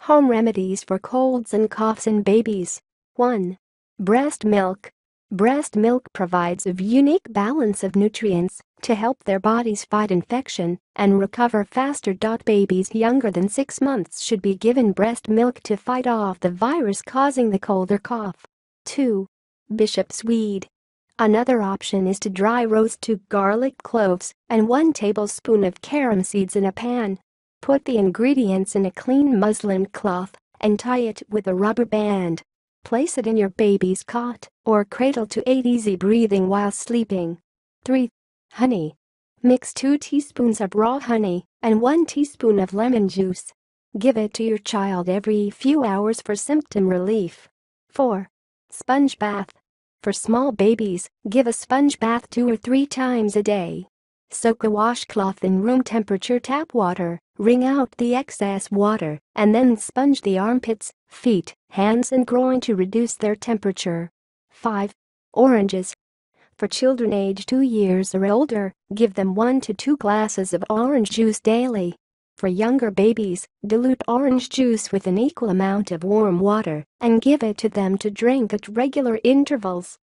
Home remedies for colds and coughs in babies. 1. Breast milk. Breast milk provides a unique balance of nutrients to help their bodies fight infection and recover faster. Babies younger than 6 months should be given breast milk to fight off the virus causing the cold or cough. 2. Bishop's weed. Another option is to dry roast 2 garlic cloves and 1 tablespoon of carom seeds in a pan. Put the ingredients in a clean muslin cloth and tie it with a rubber band. Place it in your baby's cot or cradle to aid easy breathing while sleeping. 3. Honey. Mix 2 teaspoons of raw honey and 1 teaspoon of lemon juice. Give it to your child every few hours for symptom relief. 4. Sponge bath. For small babies, give a sponge bath 2 or 3 times a day. Soak a washcloth in room temperature tap water, wring out the excess water, and then sponge the armpits, feet, hands and groin to reduce their temperature. 5. Oranges. For children aged 2 years or older, give them 1 to 2 glasses of orange juice daily. For younger babies, dilute orange juice with an equal amount of warm water and give it to them to drink at regular intervals.